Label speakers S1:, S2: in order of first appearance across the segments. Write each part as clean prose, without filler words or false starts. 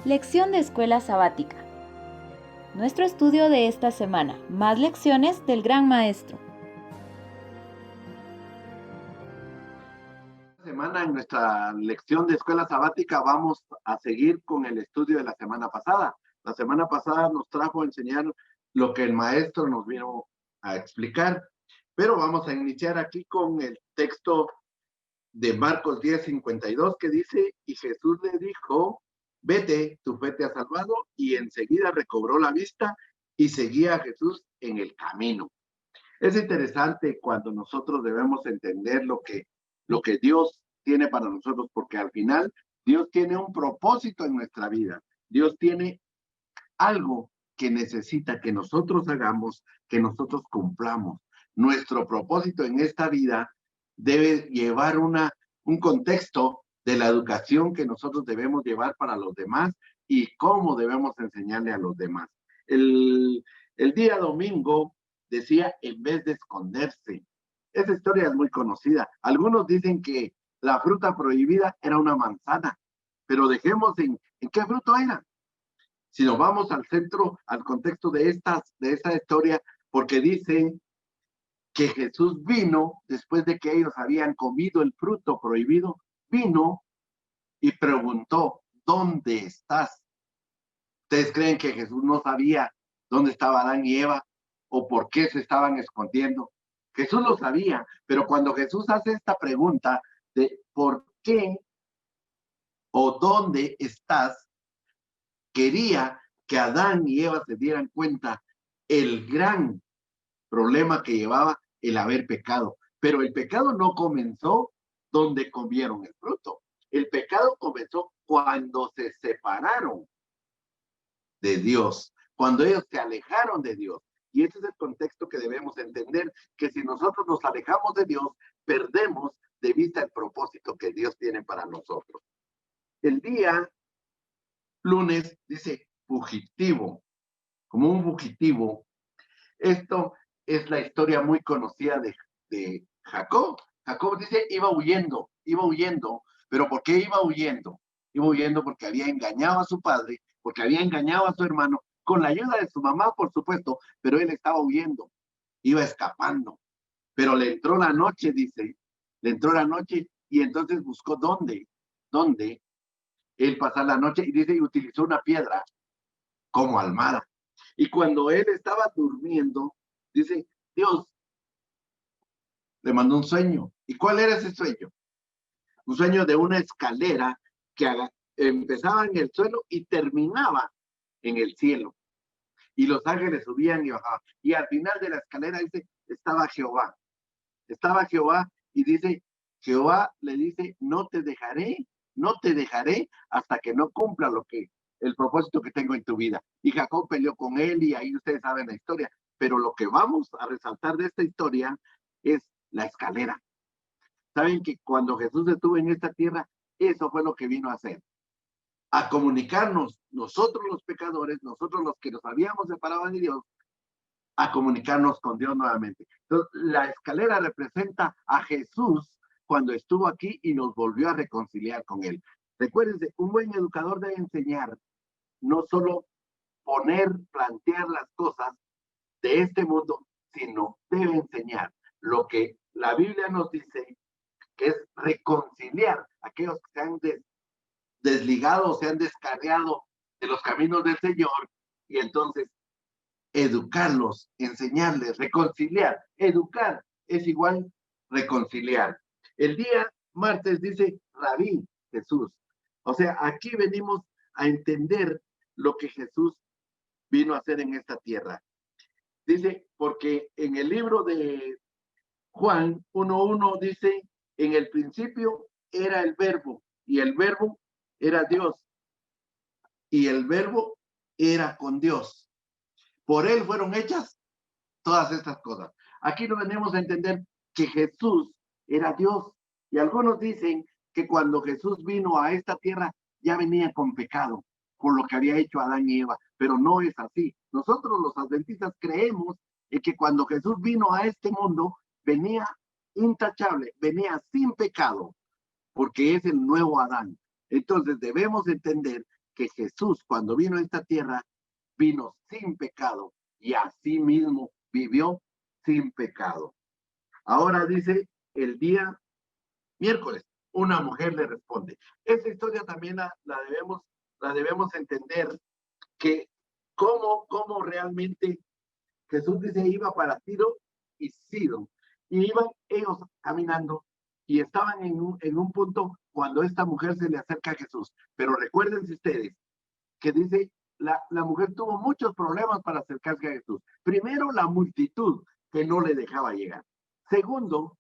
S1: Lección de escuela sabática. Nuestro estudio de esta semana, más lecciones del Gran Maestro.
S2: Esta semana en nuestra lección de escuela sabática vamos a seguir con el estudio de la semana pasada. La semana pasada nos trajo a enseñar lo que el maestro nos vino a explicar, pero vamos a iniciar aquí con el texto de Marcos 10:52 que dice: y Jesús le dijo, vete, tu fe te ha salvado, y enseguida recobró la vista y seguía a Jesús en el camino. Es interesante cuando nosotros debemos entender lo que Dios tiene para nosotros, porque al final Dios tiene un propósito en nuestra vida. Dios tiene algo que necesita que nosotros hagamos, que nosotros cumplamos. Nuestro propósito en esta vida debe llevar un contexto de la educación que nosotros debemos llevar para los demás y cómo debemos enseñarle a los demás. El día domingo decía, en vez de esconderse. Esa historia es muy conocida. Algunos dicen que la fruta prohibida era una manzana, pero dejemos en qué fruto era. Si nos vamos al centro, al contexto de esta historia, porque dice que Jesús vino después de que ellos habían comido el fruto prohibido, vino y preguntó, ¿dónde estás? ¿Ustedes creen que Jesús no sabía dónde estaban Adán y Eva o por qué se estaban escondiendo? Jesús lo sabía, pero cuando Jesús hace esta pregunta de ¿por qué o dónde estás?, quería que Adán y Eva se dieran cuenta el gran problema que llevaba el haber pecado. Pero el pecado no comenzó donde comieron el fruto. El pecado comenzó cuando se separaron de Dios, cuando ellos se alejaron de Dios. Y ese es el contexto que debemos entender, que si nosotros nos alejamos de Dios, perdemos de vista el propósito que Dios tiene para nosotros. El día lunes dice fugitivo, como un fugitivo. Esto es la historia muy conocida de Jacob. Jacob dice, iba huyendo, pero ¿por qué iba huyendo? Iba huyendo porque había engañado a su padre, porque había engañado a su hermano, con la ayuda de su mamá, por supuesto, pero él estaba huyendo, iba escapando. Pero le entró la noche, dice, le entró la noche y entonces buscó dónde él pasar la noche, y dice, y utilizó una piedra como almohada. Y cuando él estaba durmiendo, dice, Dios le mandó un sueño. ¿Y cuál era ese sueño? Un sueño de una escalera que empezaba en el suelo y terminaba en el cielo. Y los ángeles subían y bajaban. Y al final de la escalera dice, estaba Jehová. Estaba Jehová y dice, Jehová le dice, no te dejaré hasta que no cumpla el propósito que tengo en tu vida. Y Jacob peleó con él y ahí ustedes saben la historia. Pero lo que vamos a resaltar de esta historia es la escalera. Saben que cuando Jesús estuvo en esta tierra, eso fue lo que vino a hacer. A comunicarnos, nosotros los pecadores, nosotros los que nos habíamos separado de Dios, a comunicarnos con Dios nuevamente. Entonces, la escalera representa a Jesús cuando estuvo aquí y nos volvió a reconciliar con Él. Recuérdense, un buen educador debe enseñar, no solo plantear las cosas de este mundo, sino debe enseñar lo que la Biblia nos dice, que es reconciliar a aquellos que se han desligado, se han descarriado de los caminos del Señor, y entonces educarlos, enseñarles, reconciliar. Educar es igual reconciliar. El día martes dice Rabí, Jesús. O sea, aquí venimos a entender lo que Jesús vino a hacer en esta tierra. Dice, porque en el libro de Juan 1:1 dice, en el principio era el verbo, y el verbo era Dios, y el verbo era con Dios. Por él fueron hechas todas estas cosas. Aquí nos venimos a entender que Jesús era Dios. Y algunos dicen que cuando Jesús vino a esta tierra ya venía con pecado por lo que había hecho Adán y Eva, pero no es así. Nosotros los adventistas creemos en que cuando Jesús vino a este mundo venía intachable, venía sin pecado, porque es el nuevo Adán. Entonces debemos entender que Jesús, cuando vino a esta tierra, vino sin pecado y así mismo vivió sin pecado. Ahora dice, el día miércoles, una mujer le responde. Esta historia también la debemos entender, que cómo realmente Jesús dice iba para Tiro y Sidón, y iban ellos caminando y estaban en un punto cuando esta mujer se le acerca a Jesús. Pero recuérdense ustedes que dice, la mujer tuvo muchos problemas para acercarse a Jesús. Primero, la multitud que no le dejaba llegar. Segundo,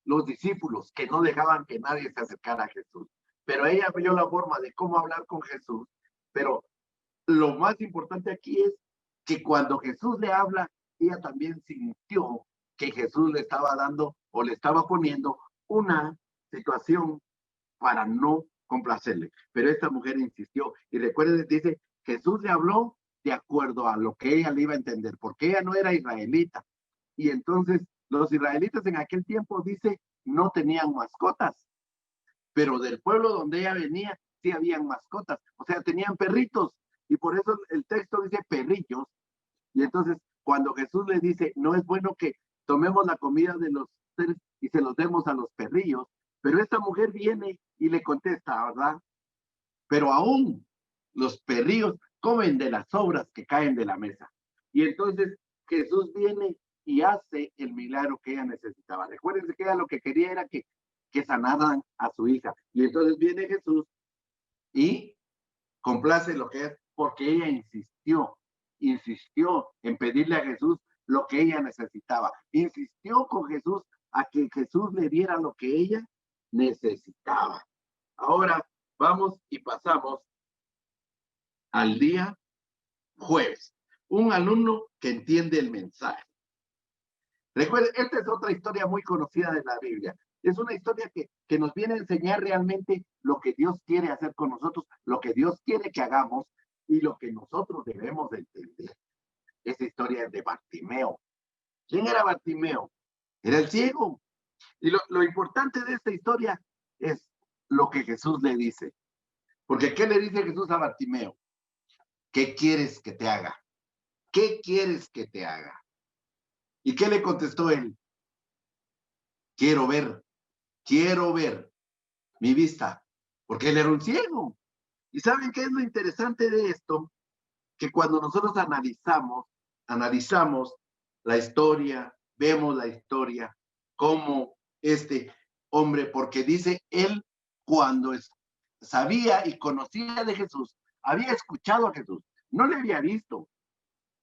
S2: los discípulos que no dejaban que nadie se acercara a Jesús. Pero ella vio la forma de cómo hablar con Jesús. Pero lo más importante aquí es que cuando Jesús le habla, ella también sintió que Jesús le estaba dando o le estaba poniendo una situación para no complacerle. Pero esta mujer insistió y recuerden, dice, Jesús le habló de acuerdo a lo que ella le iba a entender, porque ella no era israelita. Y entonces los israelitas en aquel tiempo, dice, no tenían mascotas, pero del pueblo donde ella venía sí habían mascotas, o sea, tenían perritos, y por eso el texto dice perrillos. Y entonces cuando Jesús le dice, no es bueno que tomemos la comida de los seres y se los demos a los perrillos, pero esta mujer viene y le contesta, ¿verdad? Pero aún los perrillos comen de las sobras que caen de la mesa. Y entonces Jesús viene y hace el milagro que ella necesitaba. Recuérdense que ella lo que quería era que sanaran a su hija. Y entonces viene Jesús y complace lo que es, porque ella insistió en pedirle a Jesús lo que ella necesitaba. Insistió con Jesús a que Jesús le diera lo que ella necesitaba. Ahora vamos y pasamos al día jueves. Un alumno que entiende el mensaje. Recuerden, esta es otra historia muy conocida de la Biblia. Es una historia que nos viene a enseñar realmente lo que Dios quiere hacer con nosotros, lo que Dios quiere que hagamos y lo que nosotros debemos de entender. Esta historia es de Bartimeo. ¿Quién era Bartimeo? Era el ciego. Y lo importante de esta historia es lo que Jesús le dice. Porque ¿qué le dice Jesús a Bartimeo? ¿Qué quieres que te haga? ¿Qué quieres que te haga? ¿Y qué le contestó él? Quiero ver mi vista, porque él era un ciego. ¿Y saben qué es lo interesante de esto? Que cuando nosotros analizamos la historia, vemos la historia, como este hombre, porque dice él, cuando sabía y conocía de Jesús, había escuchado a Jesús, no le había visto,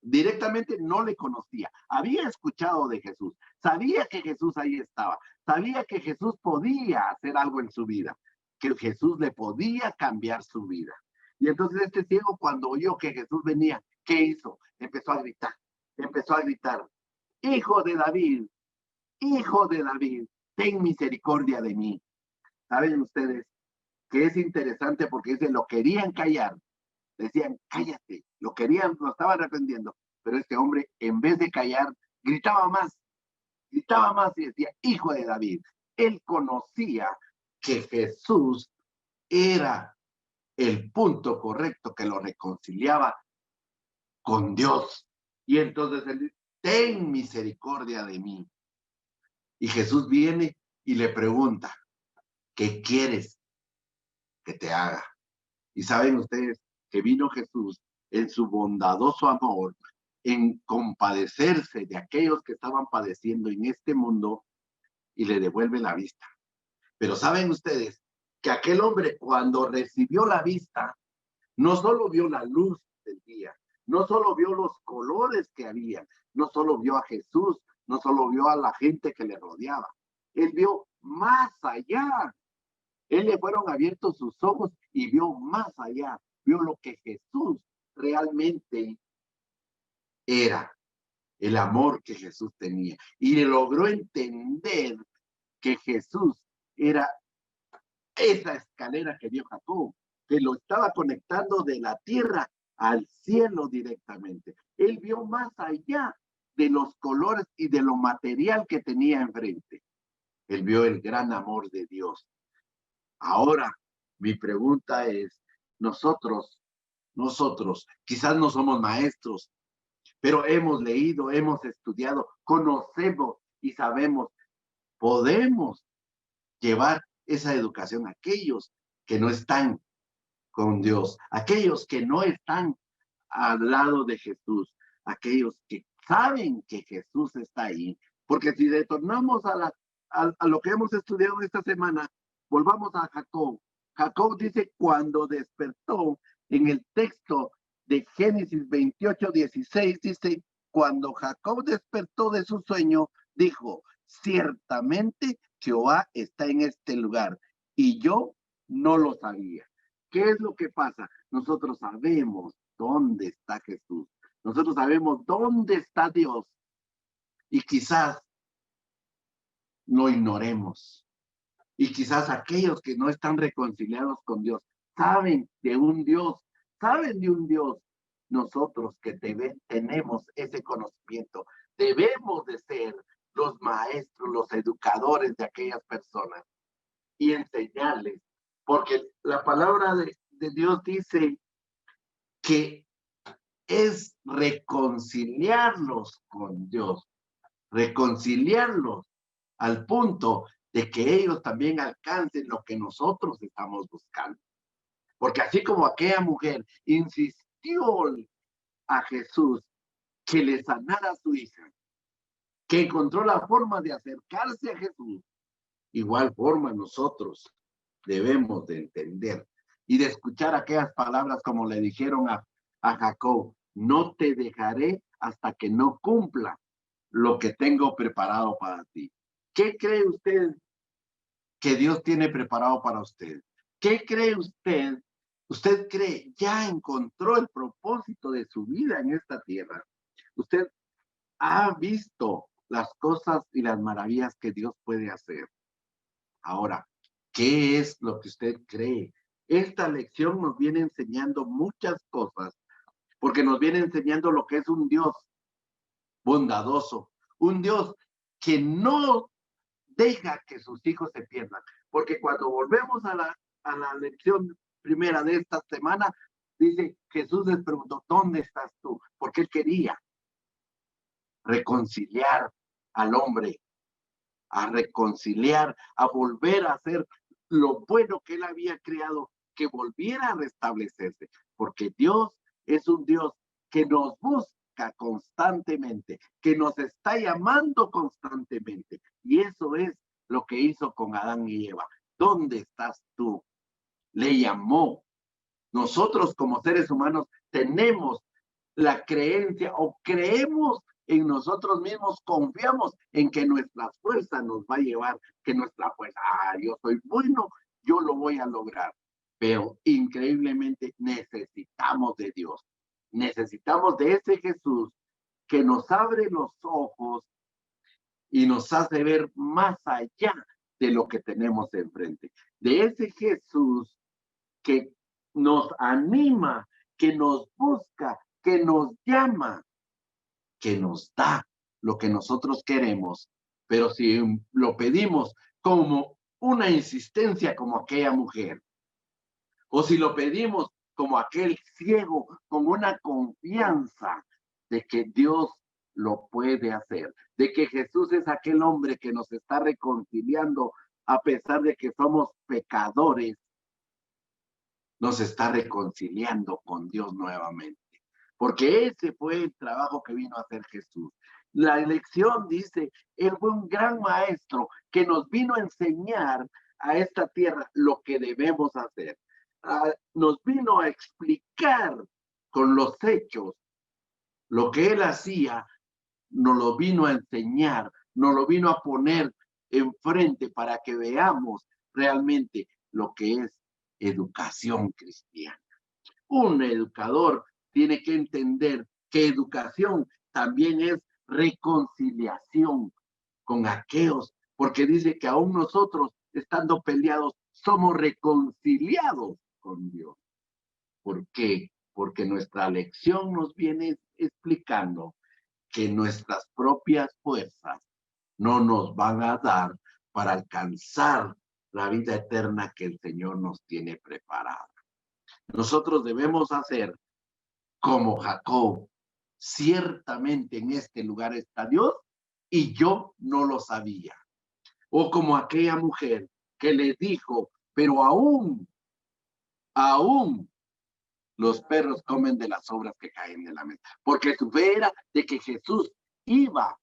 S2: directamente no le conocía, había escuchado de Jesús, sabía que Jesús ahí estaba, sabía que Jesús podía hacer algo en su vida, que Jesús le podía cambiar su vida. Y entonces este ciego, cuando oyó que Jesús venía, ¿qué hizo? Empezó a gritar, hijo de David, ten misericordia de mí. ¿Saben ustedes que es interesante? Porque dice, lo querían callar, decían, cállate, lo estaban reprendiendo, pero este hombre, en vez de callar, gritaba más y decía, hijo de David. Él conocía que Jesús era el punto correcto que lo reconciliaba con Dios. Y entonces él dice, ten misericordia de mí. Y Jesús viene y le pregunta, ¿qué quieres que te haga? Y saben ustedes que vino Jesús en su bondadoso amor, en compadecerse de aquellos que estaban padeciendo en este mundo, y le devuelve la vista. Pero saben ustedes que aquel hombre, cuando recibió la vista, no solo vio la luz del día, no solo vio los colores que había, no solo vio a Jesús, no solo vio a la gente que le rodeaba, él vio más allá. Él le fueron abiertos sus ojos y vio más allá, vio lo que Jesús realmente era, el amor que Jesús tenía, y logró entender que Jesús era esa escalera que vio Jacob, que lo estaba conectando de la tierra al cielo directamente. Él vio más allá de los colores y de lo material que tenía enfrente. Él vio el gran amor de Dios. Ahora, mi pregunta es, nosotros nosotros quizás no somos maestros, pero hemos leído, hemos estudiado, conocemos y sabemos, podemos llevar esa educación a aquellos que no están con Dios, aquellos que no están al lado de Jesús, aquellos que saben que Jesús está ahí. Porque si retornamos a lo que hemos estudiado esta semana, volvamos a Jacob. Jacob dice, cuando despertó, en el texto de Génesis 28:16, dice, cuando Jacob despertó de su sueño, dijo, ciertamente Jehová está en este lugar y yo no lo sabía. ¿Qué es lo que pasa? Nosotros sabemos dónde está Jesús. Nosotros sabemos dónde está Dios y quizás lo ignoremos. Y quizás aquellos que no están reconciliados con Dios saben de un Dios, saben de un Dios. Nosotros que tenemos ese conocimiento, debemos de ser los maestros, los educadores de aquellas personas y enseñarles, porque la palabra de Dios dice que es reconciliarlos con Dios, reconciliarlos al punto de que ellos también alcancen lo que nosotros estamos buscando. Porque así como aquella mujer insistió a Jesús que le sanara a su hija, que encontró la forma de acercarse a Jesús, igual forma nosotros debemos de entender y de escuchar aquellas palabras como le dijeron a Jacob, no te dejaré hasta que no cumpla lo que tengo preparado para ti. ¿Qué cree usted que Dios tiene preparado para usted? ¿Qué cree usted? ¿Usted cree ya encontró el propósito de su vida en esta tierra? ¿Usted ha visto las cosas y las maravillas que Dios puede hacer? Ahora, ¿qué es lo que usted cree? Esta lección nos viene enseñando muchas cosas, porque nos viene enseñando lo que es un Dios bondadoso, un Dios que no deja que sus hijos se pierdan. Porque cuando volvemos a la lección primera de esta semana, dice, Jesús les preguntó, ¿dónde estás tú? Porque él quería reconciliar al hombre, a reconciliar, a volver a hacer lo bueno que él había creado, que volviera a restablecerse, porque Dios es un Dios que nos busca constantemente, que nos está llamando constantemente, y eso es lo que hizo con Adán y Eva. ¿Dónde estás tú? Le llamó. Nosotros como seres humanos tenemos la creencia o creemos en nosotros mismos, confiamos en que nuestra fuerza nos va a llevar, que nuestra fuerza, yo soy bueno, yo lo voy a lograr. Pero increíblemente necesitamos de Dios, necesitamos de ese Jesús que nos abre los ojos y nos hace ver más allá de lo que tenemos enfrente. De ese Jesús que nos anima, que nos busca, que nos llama, que nos da lo que nosotros queremos, pero si lo pedimos como una insistencia como aquella mujer, o si lo pedimos como aquel ciego, con una confianza de que Dios lo puede hacer, de que Jesús es aquel hombre que nos está reconciliando a pesar de que somos pecadores, nos está reconciliando con Dios nuevamente. Porque ese fue el trabajo que vino a hacer Jesús. La elección dice, él fue un gran maestro que nos vino a enseñar a esta tierra lo que debemos hacer. Nos vino a explicar con los hechos lo que él hacía, nos lo vino a enseñar, nos lo vino a poner enfrente para que veamos realmente lo que es educación cristiana. Un educador tiene que entender que educación también es reconciliación con aquellos, porque dice que aún nosotros, estando peleados, somos reconciliados con Dios. ¿Por qué? Porque nuestra lección nos viene explicando que nuestras propias fuerzas no nos van a dar para alcanzar la vida eterna que el Señor nos tiene preparada. Nosotros debemos hacer como Jacob. Ciertamente en este lugar está Dios y yo no lo sabía. O como aquella mujer que le dijo, pero aún los perros comen de las sobras que caen de la mesa. Porque su fe era de que Jesús iba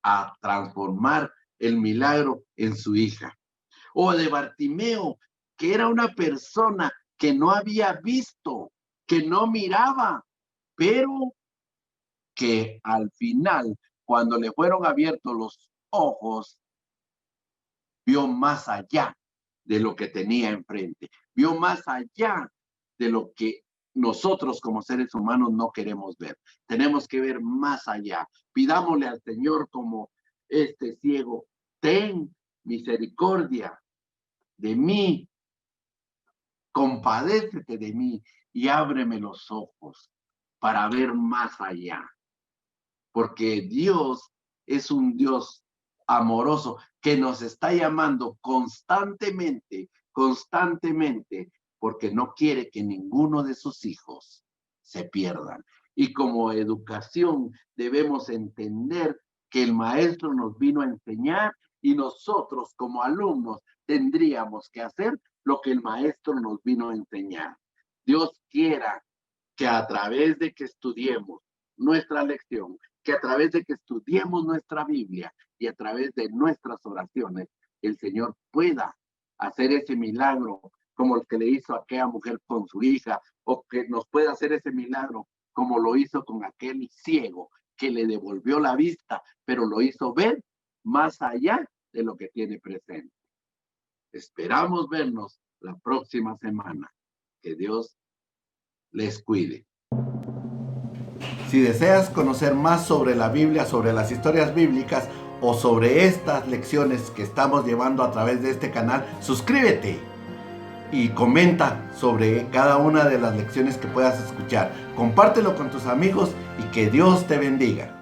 S2: a transformar el milagro en su hija. O de Bartimeo, que era una persona que no había visto, que no miraba, pero que al final, cuando le fueron abiertos los ojos, vio más allá de lo que tenía enfrente, vio más allá de lo que nosotros como seres humanos no queremos ver. Tenemos que ver más allá. Pidámosle al Señor como este ciego, ten misericordia de mí, compadécete de mí y ábreme los ojos para ver más allá. Porque Dios es un Dios amoroso que nos está llamando constantemente, porque no quiere que ninguno de sus hijos se pierdan. Y como educación debemos entender que el maestro nos vino a enseñar y nosotros como alumnos tendríamos que hacer lo que el maestro nos vino a enseñar. Dios quiera que a través de que estudiemos nuestra lección, que a través de que estudiemos nuestra Biblia y a través de nuestras oraciones, el Señor pueda hacer ese milagro como el que le hizo a aquella mujer con su hija, o que nos pueda hacer ese milagro como lo hizo con aquel ciego que le devolvió la vista, pero lo hizo ver más allá de lo que tiene presente. Esperamos vernos la próxima semana. Que Dios les cuide. Si deseas conocer más sobre la Biblia, sobre las historias bíblicas o sobre estas lecciones que estamos llevando a través de este canal, suscríbete y comenta sobre cada una de las lecciones que puedas escuchar. Compártelo con tus amigos y que Dios te bendiga.